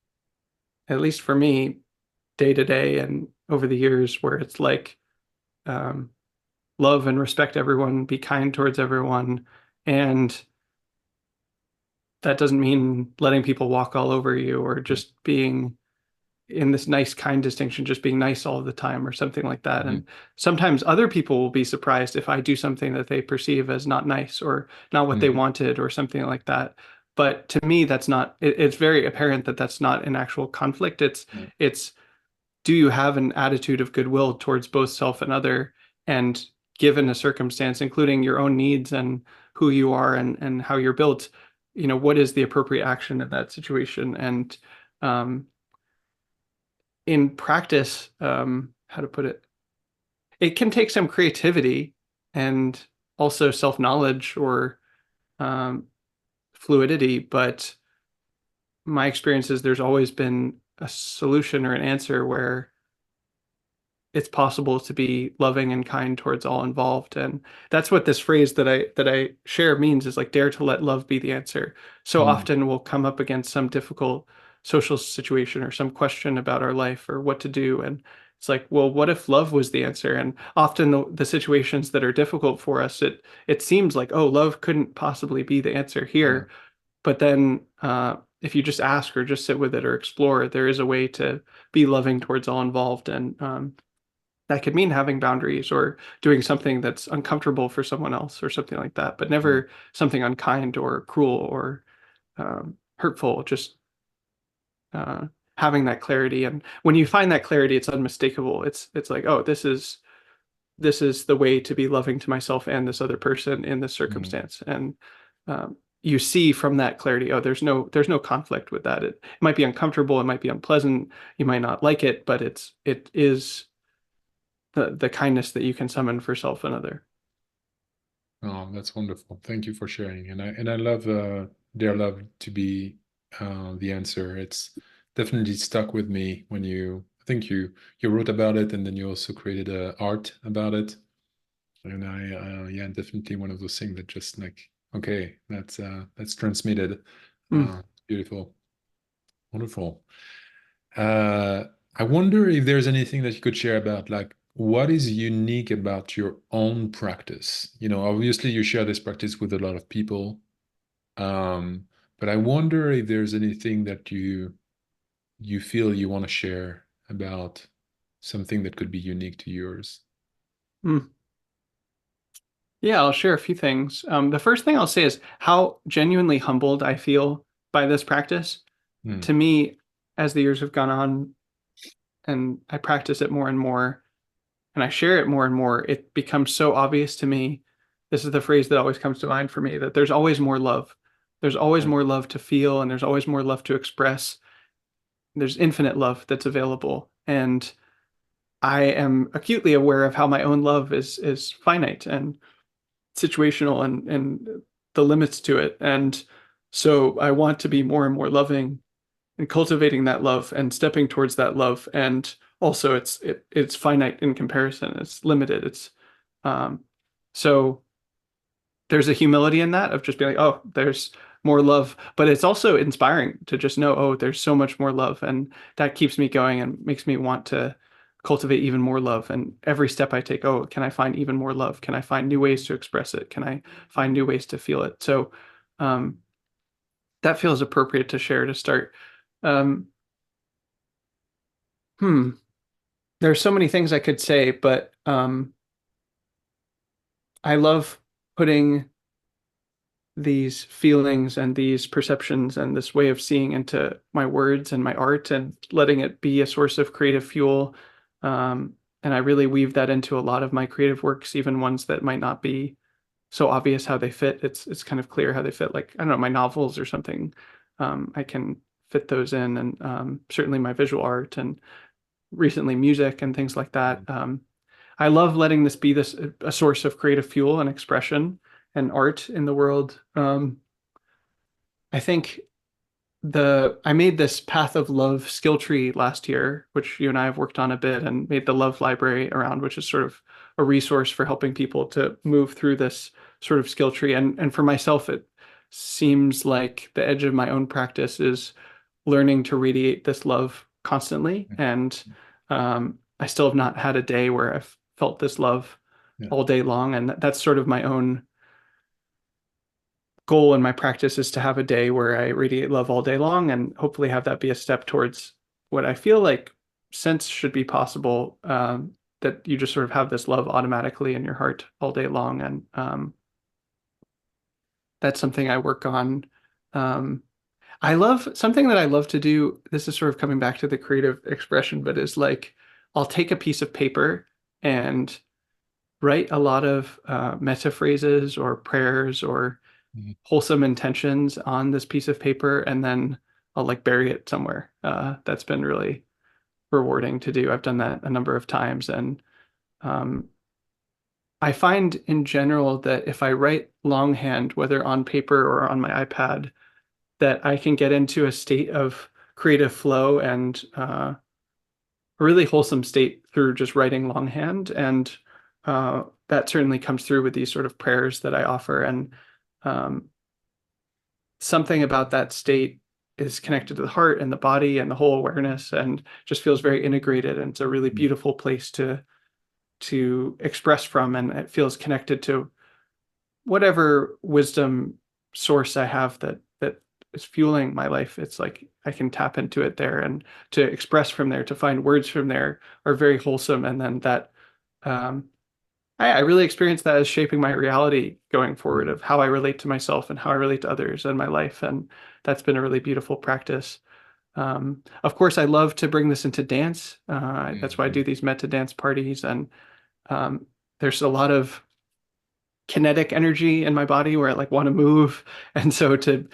at least for me, day to day and over the years, where it's like um, love and respect everyone, be kind towards everyone. And that doesn't mean letting people walk all over you or just being in this nice, kind distinction, just being nice all the time or something like that. Mm-hmm. And sometimes other people will be surprised if I do something that they perceive as not nice or not what they Mm-hmm. wanted or something like that. But to me, that's not, it's very apparent that that's not an actual conflict. Yeah. It's, do you have an attitude of goodwill towards both self and other? And given a circumstance, including your own needs and who you are and how you're built, what is the appropriate action in that situation? And um, in practice, how to put it, it can take some creativity and also self-knowledge or um, fluidity, but my experience is there's always been a solution or an answer where it's possible to be loving and kind towards all involved. And that's what this phrase that I share means, is like dare to let love be the answer. So Mm-hmm. often we'll come up against some difficult social situation or some question about our life or what to do. And it's like, well, what if love was the answer? And often the situations that are difficult for us, it seems like, oh, love couldn't possibly be the answer Yeah. here. But then if you just ask or just sit with it or explore, there is a way to be loving towards all involved. And that could mean having boundaries or doing something that's uncomfortable for someone else or something like that, but Mm. never something unkind or cruel or hurtful. Just uh, having that clarity, and when you find that clarity, it's unmistakable. It's like, oh, this is the way to be loving to myself and this other person in this Mm. circumstance, and you see from that clarity, oh, there's no conflict with that. It might be uncomfortable, it might be unpleasant, you might not like it, but it is the kindness that you can summon for self and other. Oh, that's wonderful. Thank you for sharing. And I love their love to be the answer. It's definitely stuck with me when I think you wrote about it and then you also created art about it. And yeah, definitely one of those things that just like, okay, that's transmitted. Mm. Beautiful. Wonderful. Uh, I wonder if there's anything that you could share about like what is unique about your own practice. Obviously you share this practice with a lot of people, um, but I wonder if there's anything that you feel you want to share about something that could be unique to yours. Mm. Yeah, I'll share a few things. The first thing I'll say is how genuinely humbled I feel by this practice. Hmm. To me, as the years have gone on and I practice it more and more and I share it more and more, it becomes so obvious to me. This is the phrase that always comes to mind for me, that there's always more love. There's always Yeah. more love to feel, and there's always more love to express. There's infinite love that's available. And I am acutely aware of how my own love is finite and situational and the limits to it. And so I want to be more and more loving and cultivating that love and stepping towards that love. And also it's finite in comparison. It's limited. It's um so there's a humility in that of just being like, oh, there's more love, but it's also inspiring to just know, oh, there's so much more love, and that keeps me going and makes me want to cultivate even more love. And every step I take, oh, can I find even more love? Can I find new ways to express it? Can I find new ways to feel it? So um, that feels appropriate to share to start. Um, hmm. There's so many things I could say, but I love putting these feelings and these perceptions and this way of seeing into my words and my art and letting it be a source of creative fuel. And I really weave that into a lot of my creative works, even ones that might not be so obvious how they fit. It's kind of clear how they fit. Like, I don't know, my novels or something. I can fit those in, and certainly my visual art and recently music and things like that. I love letting this be a source of creative fuel and expression and art in the world. I think I made this Path of Love skill tree last year, which you and I have worked on a bit, and made the Love Library around, which is sort of a resource for helping people to move through this sort of skill tree. And for myself, it seems like the edge of my own practice is learning to radiate this love constantly. And I still have not had a day where I've felt this love Yeah. all day long. And that's sort of my own goal in my practice, is to have a day where I radiate love all day long, and hopefully have that be a step towards what I feel like sense should be possible, that you just sort of have this love automatically in your heart all day long. And that's something I work on. Um, I love something that I love to do. This is sort of coming back to the creative expression, but is like I'll take a piece of paper and write a lot of metta phrases or prayers or Mhm. wholesome intentions on this piece of paper, and then I'll like bury it somewhere. That's been really rewarding to do. I've done that a number of times, and um, I find in general that if I write longhand, whether on paper or on my iPad, that I can get into a state of creative flow and a really wholesome state through just writing longhand. And that certainly comes through with these sort of prayers that I offer. And um, something about that state is connected to the heart and the body and the whole awareness, and just feels very integrated. And it's a really beautiful place to express from, and it feels connected to whatever wisdom source I have that is fueling my life. It's like I can tap into it there, and to express from there, to find words from there are very wholesome. And then that um, I really experience that as shaping my reality going forward, of how I relate to myself and how I relate to others in my life. And that's been a really beautiful practice. Of course, I love to bring this into dance. That's why I Mhm. do these Metta dance parties. And um, there's a lot of kinetic energy in my body where I like want to move. And so to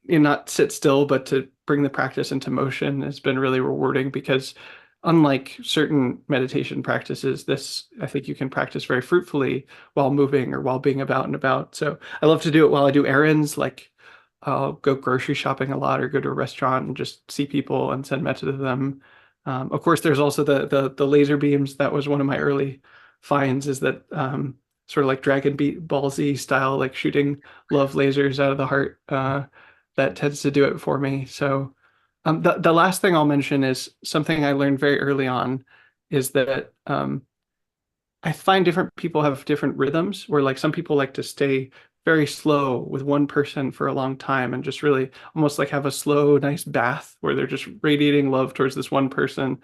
not sit still, but to bring the practice into motion has been really rewarding, because unlike certain meditation practices, this I think you can practice very fruitfully while moving or while being about and about. So I love to do it while I do errands, like I'll go grocery shopping a lot or go to a restaurant and just see people and send metta to them. Of course, there's also the laser beams. That was one of my early finds, is that sort of like Ball Z style, like shooting love lasers out of the heart. That tends to do it for me. So the last thing I'll mention is something I learned very early on, is that I find different people have different rhythms, where like some people like to stay very slow with one person for a long time and just really almost like have a slow, nice bath where they're just radiating love towards this one person.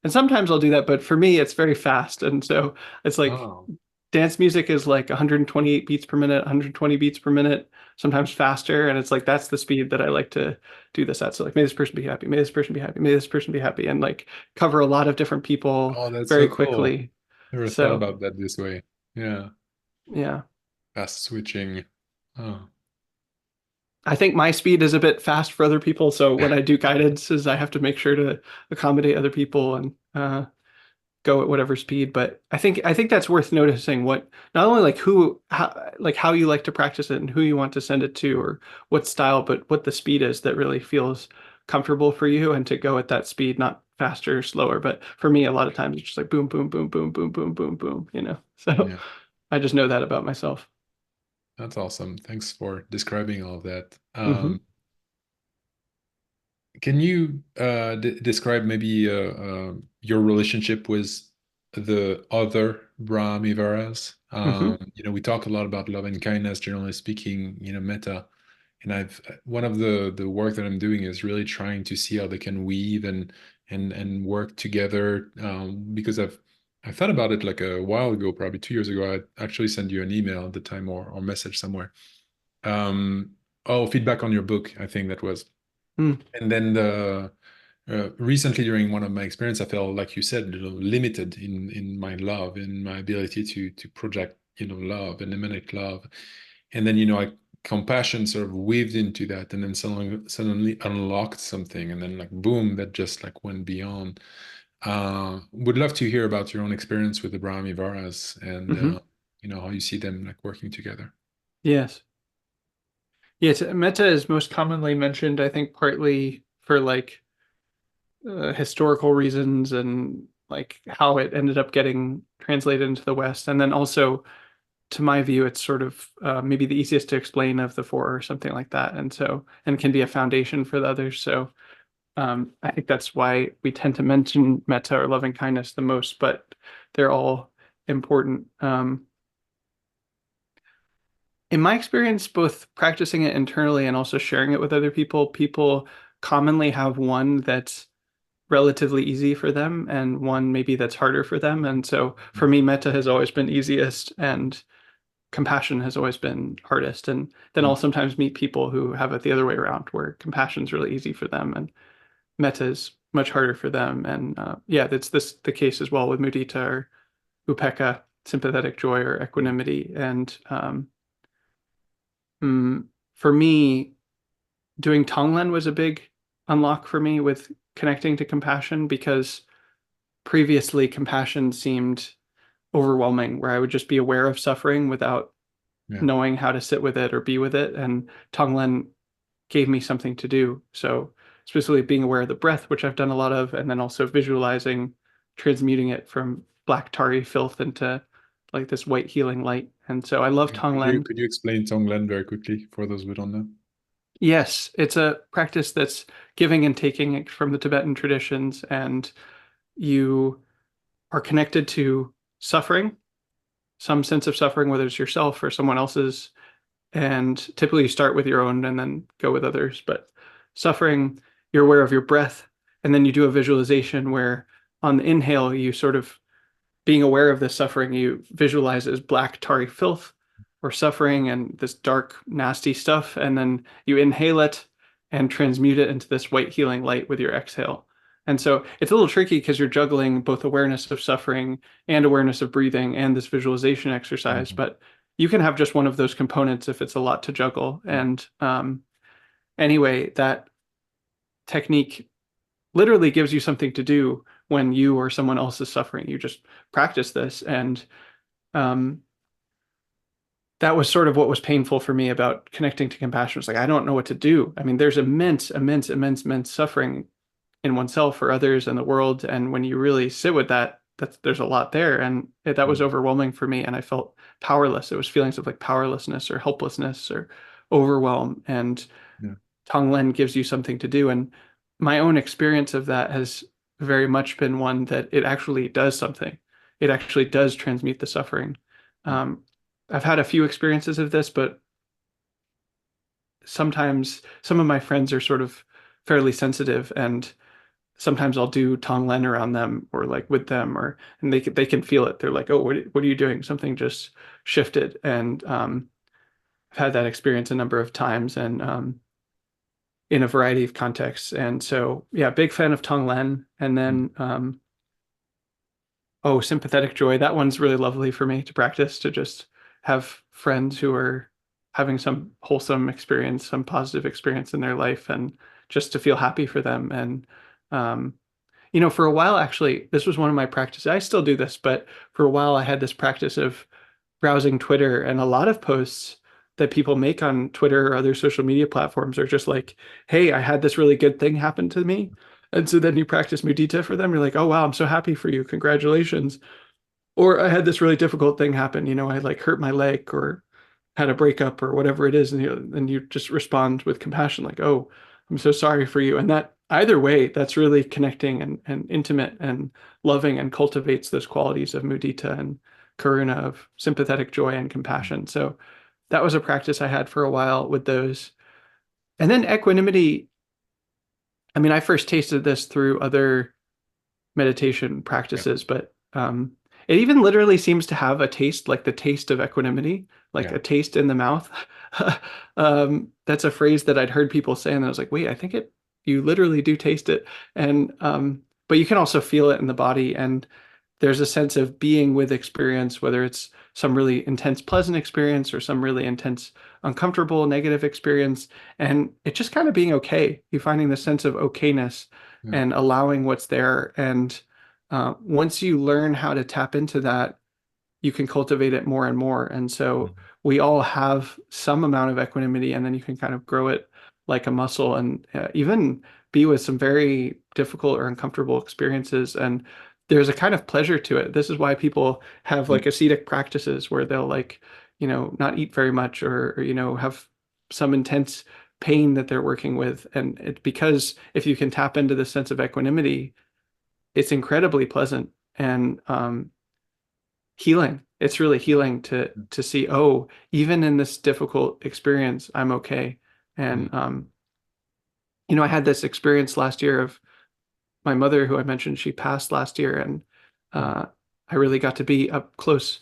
And sometimes I'll do that, but for me, it's very fast. And so it's like Oh, dance music is like 128 beats per minute, 120 beats per minute, sometimes faster. And it's like that's the speed that I like to do this at. So like, may this person be happy, may this person be happy, may this person be happy, and like cover a lot of different people oh, that's very so cool. quickly. Never thought So about that this way. Yeah, yeah, fast switching. Oh, I think my speed is a bit fast for other people. So when I do guidances, I have to make sure to accommodate other people and go at whatever speed. But I think that's worth noticing, what not only like how you like to practice it and who you want to send it to, or what style, but what the speed is that really feels comfortable for you, and to go at that speed, not faster or slower. But for me, a lot of times it's just like boom, boom, boom, boom, boom, boom, boom, boom. So yeah, I just know that about myself. that's awesome. Thanks for describing all of that. Hmm. Can you describe maybe your relationship with the other Brahmivaras? Hmm. We talk a lot about love and kindness, generally speaking, Metta. And I've one of the work that I'm doing is really trying to see how they can weave and work together. Because I thought about it like a while ago, probably 2 years ago. I actually sent you an email at the time or message somewhere. Um, oh, feedback on your book, I think that was. Mm. And then recently, during one of my experience, I felt, like you said, limited in my love, in my ability to project, love and emanate love. And then, compassion sort of weaved into that, and then suddenly unlocked something, and then like boom, that just like went beyond. Would love to hear about your own experience with the Brahmi Varas and Hmm. how you see them like working together. Yes. Yes, metta is most commonly mentioned, I think, partly for like historical reasons and like how it ended up getting translated into the West. And then also, to my view, it's sort of maybe the easiest to explain of the four or something like that. And can be a foundation for the others. So I think that's why we tend to mention metta or loving kindness the most, but they're all important. In my experience, both practicing it internally and also sharing it with other people, people commonly have one that's relatively easy for them and one maybe that's harder for them. And so for me, metta has always been easiest and compassion has always been hardest. And then I'll sometimes meet people who have it the other way around, where compassion's really easy for them and metta is much harder for them. And yeah, that's the case as well with mudita or upekkha, sympathetic joy or equanimity. And for me, doing Tonglen was a big unlock for me with connecting to compassion because previously compassion seemed overwhelming, where I would just be aware of suffering without Yeah. knowing how to sit with it or be with it. And Tonglen gave me something to do. So specifically being aware of the breath, which I've done a lot of, and then also visualizing transmuting it from black tarry filth into like this white healing light. And so I love Could you Tonglen. could you explain Tonglen very quickly for those who don't know? Yes, it's a practice that's giving and taking from the Tibetan traditions, and you are connected to suffering, some sense of suffering, whether it's yourself or someone else's. And typically you start with your own and then go with others. But suffering, you're aware of your breath, and then you do a visualization where on the inhale, you sort of being aware of this suffering, you visualize as black tarry filth or suffering and this dark, nasty stuff. And then you inhale it and transmute it into this white healing light with your exhale. And so it's a little tricky because you're juggling both awareness of suffering and awareness of breathing and this visualization exercise. Mhm. But you can have just one of those components if it's a lot to juggle. And anyway, that technique literally gives you something to do when you or someone else is suffering. You just practice this. And um, that was sort of what was painful for me about connecting to compassion. It's like, I don't know what to do. I mean, there's immense suffering in oneself or others in the world. And when you really sit with that, there's a lot there. And that was Mhm. overwhelming for me. And I felt powerless. It was feelings of like powerlessness or helplessness or overwhelm. And Yeah. Tonglen gives you something to do. And my own experience of that has very much been one that it actually does something. It actually does transmute the suffering. Yeah. Um, I've had a few experiences of this, but sometimes some of my friends are sort of fairly sensitive, and sometimes I'll do Tonglen around them or like with them, or and they can feel it. They're like, "Oh, what are you doing? Something just shifted." And I've had that experience a number of times, and in a variety of contexts. And so, yeah, big fan of Tonglen. And Mm. then, oh, sympathetic joy. That one's really lovely for me to practice, to just have friends who are having some wholesome experience, some positive experience in their life, and just to feel happy for them. And, um, for a while, actually, this was one of my practices. I still do this, but for a while, I had this practice of browsing Twitter, and a lot of posts that people make on Twitter or other social media platforms are just like, "Hey, I had this really good thing happen to me." And so then you practice mudita for them. You're like, "Oh, wow, I'm so happy for you. Congratulations." Or I had this really difficult thing happen. I like hurt my leg or had a breakup or whatever it is. And you just respond with compassion, like, "Oh, I'm so sorry for you." And that either way, that's really connecting and intimate and loving and cultivates those qualities of mudita and karuna, of sympathetic joy and compassion. So that was a practice I had for a while with those. And then equanimity, I mean, I first tasted this through other meditation Yeah, practices, but it even literally seems to have a taste, like the taste of equanimity, like yeah, a taste in the mouth. That's a phrase that I'd heard people say, and I was like, wait, I think you literally do taste it. And but you can also feel it in the body, and there's a sense of being with experience, whether it's some really intense pleasant experience or some really intense uncomfortable negative experience, and it just kind of being okay. You finding the sense of okayness yeah, and allowing what's there. And once you learn how to tap into that, you can cultivate it more and more. And so mm, we all have some amount of equanimity, and then you can kind of grow it like a muscle, and even be with some very difficult or uncomfortable experiences. And there's a kind of pleasure to it. This is why people have mm, like ascetic practices where they'll like, not eat very much, or have some intense pain that they're working with. And it's because if you can tap into the sense of equanimity, it's incredibly pleasant and healing. It's really healing to see, oh, even in this difficult experience, I'm okay. mm, And I had this experience last year of my mother, who I mentioned, she passed last year, and mm, uh, I really got to be up close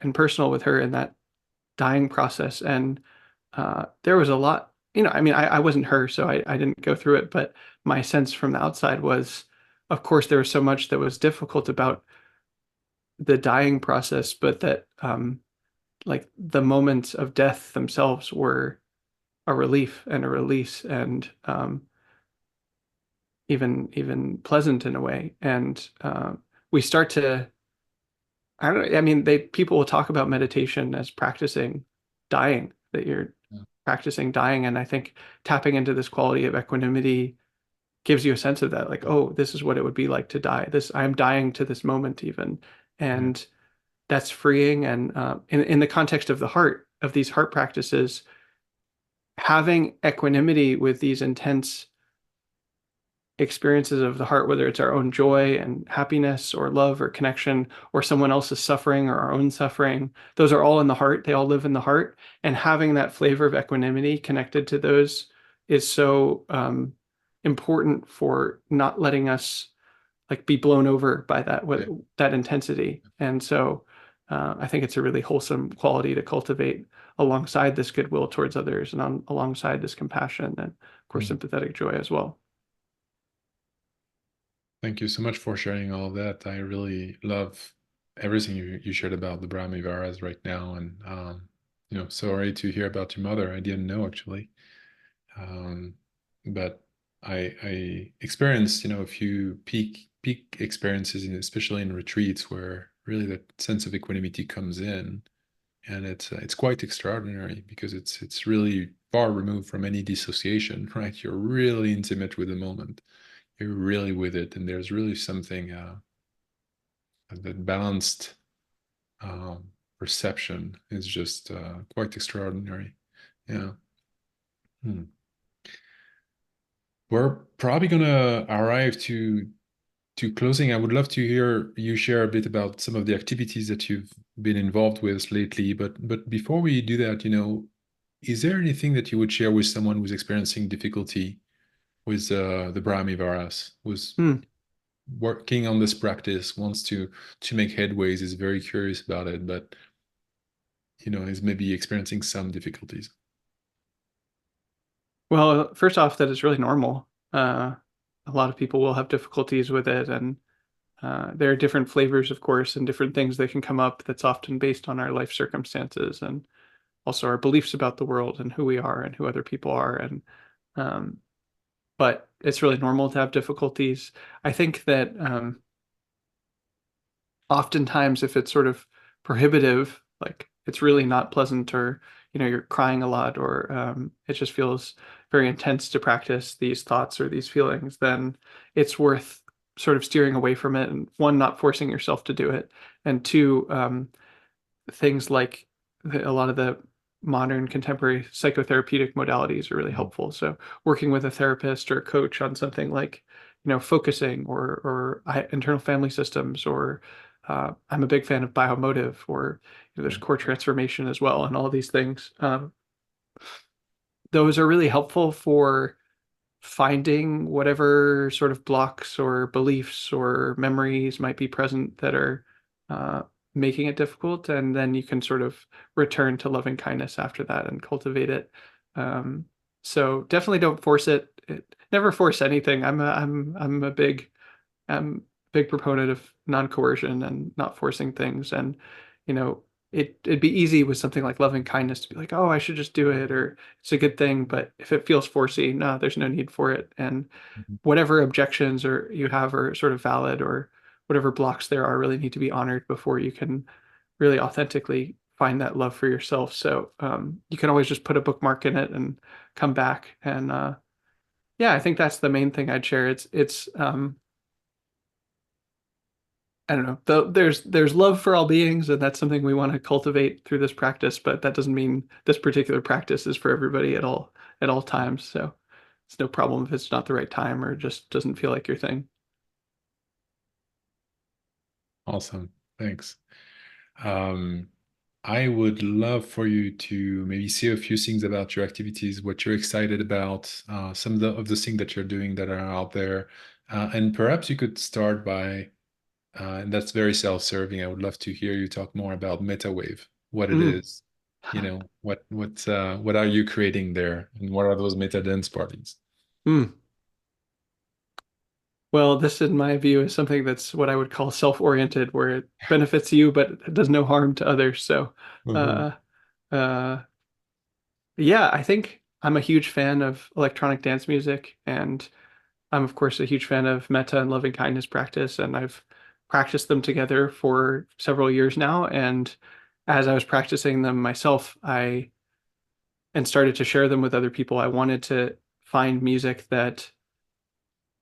and personal with her in that dying process. And there was a lot, I mean, I wasn't her, so I didn't go through it, but my sense from the outside was, of course, there was so much that was difficult about the dying process, but that like the moments of death themselves were a relief and a release, and even pleasant in a way. And we start to, I don't know, I mean, people will talk about meditation as practicing dying, that you're yeah, practicing dying. And I think tapping into this quality of equanimity gives you a sense of that, like, oh, this is what it would be like to die. I'm dying to this moment even. yeah, And that's freeing. And in the context of the heart, of these heart practices, having equanimity with these intense experiences of the heart, whether it's our own joy and happiness or love or connection, or someone else's suffering or our own suffering, those are all in the heart. They all live in the heart. And having that flavor of equanimity connected to those is so important for not letting us like be blown over by that yeah, that intensity. And so I think it's a really wholesome quality to cultivate alongside this goodwill towards others, and alongside this compassion and of course mm. sympathetic joy as well. Thank you so much for sharing all of that. I really love everything you shared about the Brahmaviharas right now, and sorry to hear about your mother. I didn't know actually, um, but I experienced a few peak experiences, especially in retreats, where really that sense of equanimity comes in, and it's quite extraordinary because it's really far removed from any dissociation, right? You're really intimate with the moment, you're really with it, and there's really something that balanced perception is just quite extraordinary. Yeah. Hmm. We're probably gonna arrive to closing. I would love to hear you share a bit about some of the activities that you've been involved with lately. But before we do that, is there anything that you would share with someone who's experiencing difficulty with the Brahmaviharas, who's Hmm. working on this practice, wants to make headways, is very curious about it, but is maybe experiencing some difficulties? Well, first off, that is really normal. A lot of people will have difficulties with it, and there are different flavors, of course, and different things that can come up that's often based on our life circumstances and also our beliefs about the world and who we are and who other people are. And um, but it's really normal to have difficulties. I think that oftentimes if it's sort of prohibitive, like it's really not pleasant, or you're crying a lot, or it just feels very intense to practice these thoughts or these feelings, then it's worth sort of steering away from it. And one, not forcing yourself to do it, and two, things like a lot of the modern contemporary psychotherapeutic modalities are really helpful. So working with a therapist or a coach on something like, focusing or internal family systems, or I'm a big fan of biomotive, or there's core transformation as well, and all these things. Those are really helpful for finding whatever sort of blocks or beliefs or memories might be present that are uh, making it difficult, and then you can sort of return to loving kindness after that and cultivate it. So definitely don't force it. Never force anything. I'm a big proponent of non-coercion and not forcing things. And, it'd be easy with something like loving kindness to be like, oh, I should just do it, or it's a good thing. But if it feels forcey, no, there's no need for it. And whatever objections or you have are sort of valid, or whatever blocks there are really need to be honored before you can really authentically find that love for yourself. So you can always just put a bookmark in it and come back. And yeah, I think that's the main thing I'd share. It's I don't know. There's love for all beings, and that's something we want to cultivate through this practice, but that doesn't mean this particular practice is for everybody at all times. So it's no problem if it's not the right time or just doesn't feel like your thing. Awesome. Thanks. Um, I would love for you to maybe say a few things about your activities, what you're excited about, some of the things that you're doing that are out there. And perhaps you could start by, and that's very self-serving. I would love to hear you talk more about Mettā, what it Mm. is, what are you creating there, and what are those Metta dance parties? Mm. Well, this, in my view, is something that's what I would call self-oriented, where it benefits you, but it does no harm to others. So, Mhm. uh, uh, yeah, I think I'm a huge fan of electronic dance music, and I'm, of course, a huge fan of Metta and loving kindness practice, and I've practiced them together for several years now. And as I was practicing them myself, I and started to share them with other people, I wanted to find music that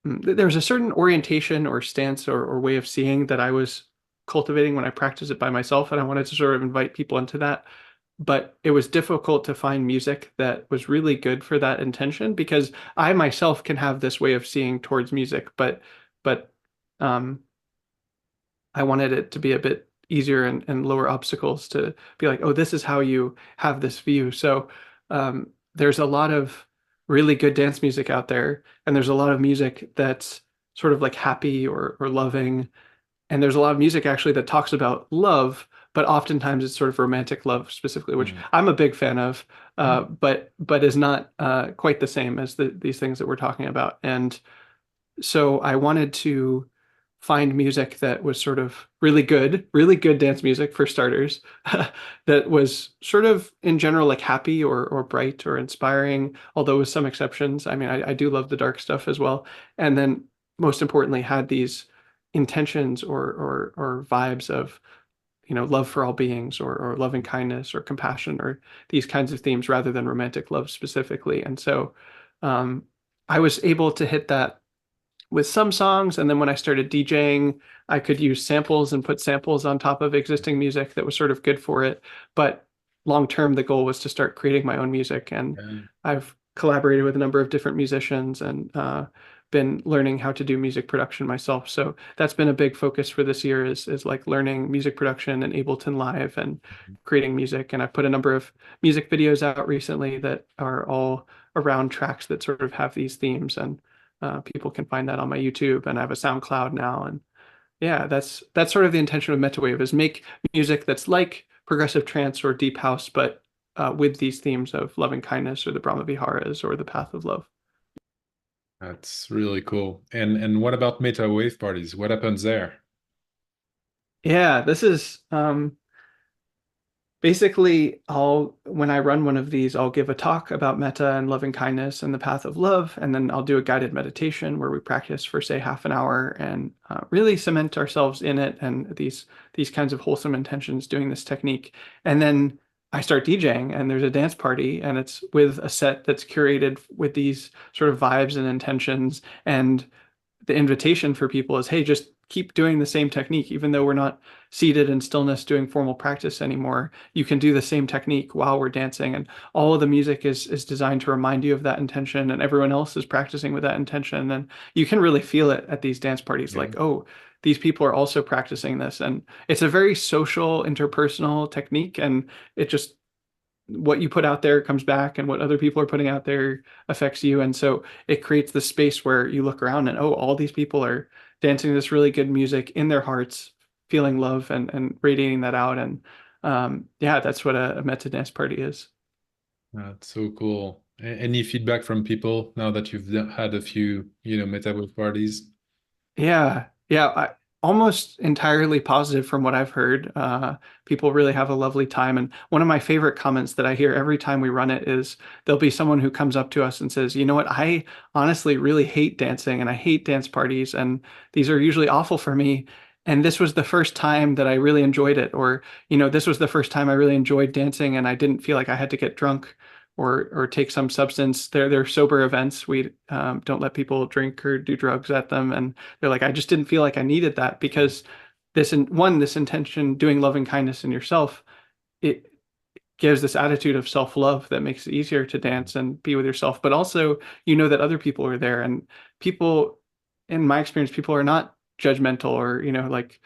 there was a certain orientation or stance or way of seeing that I was cultivating when I practiced it by myself, and I wanted to sort of invite people into that. But it was difficult to find music that was really good for that intention, because I myself can have this way of seeing towards music, but um, I wanted it to be a bit easier and lower obstacles to be like, oh, this is how you have this view. So there's a lot of really good dance music out there, and there's a lot of music that's sort of like happy or loving, and there's a lot of music actually that talks about love, but oftentimes it's sort of romantic love specifically, which Mm. I'm a big fan of, Mm. but is not quite the same as these things that we're talking about. And so I wanted to find music that was sort of really good dance music for starters, that was sort of in general like happy or bright or inspiring, although with some exceptions. I mean, I do love the dark stuff as well. And then most importantly, had these intentions or vibes of, love for all beings, or loving kindness or compassion, or these kinds of themes rather than romantic love specifically. And so um, I was able to hit that with some songs. And then when I started DJing, I could use samples and put samples on top of existing music that was sort of good for it. But long term, the goal was to start creating my own music. And Yeah. I've collaborated with a number of different musicians, and been learning how to do music production myself. So that's been a big focus for this year, is like learning music production and Ableton Live and creating music. And I've put a number of music videos out recently that are all around tracks that sort of have these themes. And people can find that on my YouTube, and I have a SoundCloud now. And yeah, that's sort of the intention of Mettā, is make music that's like progressive trance or deep house, but with these themes of loving kindness or the Brahma Viharas or the path of love. That's really cool. And what about Mettā parties? What happens there? Yeah, this is basically, when I run one of these, I'll give a talk about metta and loving kindness and the path of love, and then I'll do a guided meditation where we practice for, say, half an hour, and really cement ourselves in it, and these kinds of wholesome intentions doing this technique. And then I start DJing, and there's a dance party, and it's with a set that's curated with these sort of vibes and intentions. And the invitation for people is, hey, just keep doing the same technique, even though we're not seated in stillness doing formal practice anymore. You can do the same technique while we're dancing, and all of the music is designed to remind you of that intention, and everyone else is practicing with that intention, and you can really feel it at these dance parties, Yeah. like, oh, these people are also practicing this, and it's a very social, interpersonal technique, and it just what you put out there comes back, and what other people are putting out there affects you. And so it creates this space where you look around and, oh, all these people are dancing this really good music in their hearts, feeling love and radiating that out. And yeah, that's what a Metta dance party is. That's so cool. Any feedback from people now that you've had a few, Metta with parties? Yeah, yeah, almost entirely positive from what I've heard. People really have a lovely time. And one of my favorite comments that I hear every time we run it is there'll be someone who comes up to us and says, you know what, I honestly really hate dancing and I hate dance parties, and these are usually awful for me. And this was the first time that I really enjoyed it. Or, this was the first time I really enjoyed dancing and I didn't feel like I had to get drunk or take some substance. They're sober events. We don't let people drink or do drugs at them. And they're like, I just didn't feel like I needed that because this intention, doing loving kindness in yourself, it gives this attitude of self-love that makes it easier to dance and be with yourself. But also, that other people are there, and people, in my experience, people are not judgmental or, like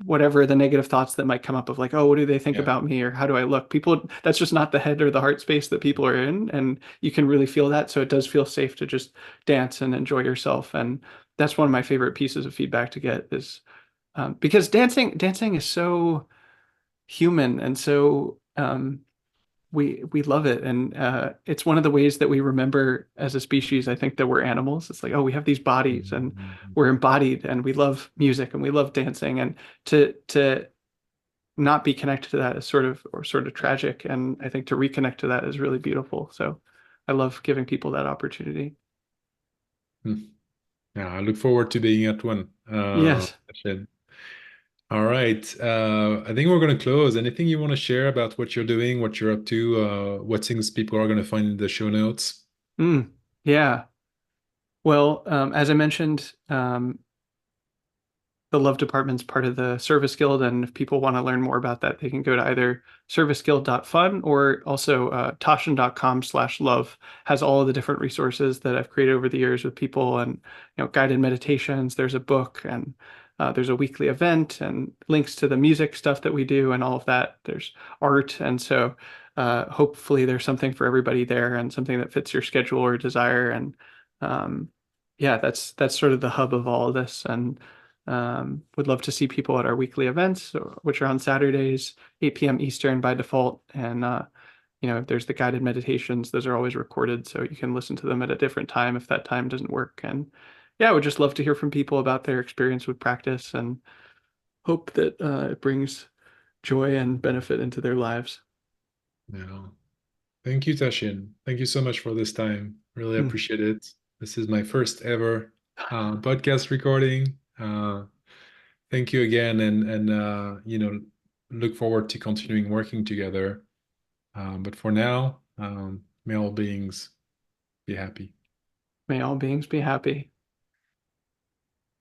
whatever the negative thoughts that might come up of like, oh, what do they think Yeah. about me or how do I look? People, that's just not the head or the heart space that people are in. And you can really feel that. So it does feel safe to just dance and enjoy yourself. And that's one of my favorite pieces of feedback to get is because dancing is so human and so we love it, and it's one of the ways that we remember as a species. I think that we're animals. It's like, oh, we have these bodies and Mhm. we're embodied, and we love music and we love dancing, and to not be connected to that is sort of tragic, and I think to reconnect to that is really beautiful. So I love giving people that opportunity. Hmm. Yeah, I look forward to being at one. Yes. Shit. All right. I think we're going to close. Anything you want to share about what you're doing, what you're up to, what things people are going to find in the show notes? Yeah. Well, as I mentioned, the Love Department's part of the Service Guild, and if people want to learn more about that, they can go to either serviceguild.fun or also Tasshin.com/love has all of the different resources that I've created over the years with people, and guided meditations. There's a book, and there's a weekly event and links to the music stuff that we do and all of that. There's art, and so hopefully there's something for everybody there and something that fits your schedule or desire. And um, yeah, that's sort of the hub of all of this. And would love to see people at our weekly events, which are on Saturdays, 8 p.m. Eastern by default. And, there's the guided meditations. Those are always recorded, so you can listen to them at a different time if that time doesn't work. And yeah, I would just love to hear from people about their experience with practice and hope that it brings joy and benefit into their lives. Yeah. Thank you, Tashin. Thank you so much for this time. Really Mm. appreciate it. This is my first ever podcast recording. Thank you again, and look forward to continuing working together. But for now, may all beings be happy. May all beings be happy.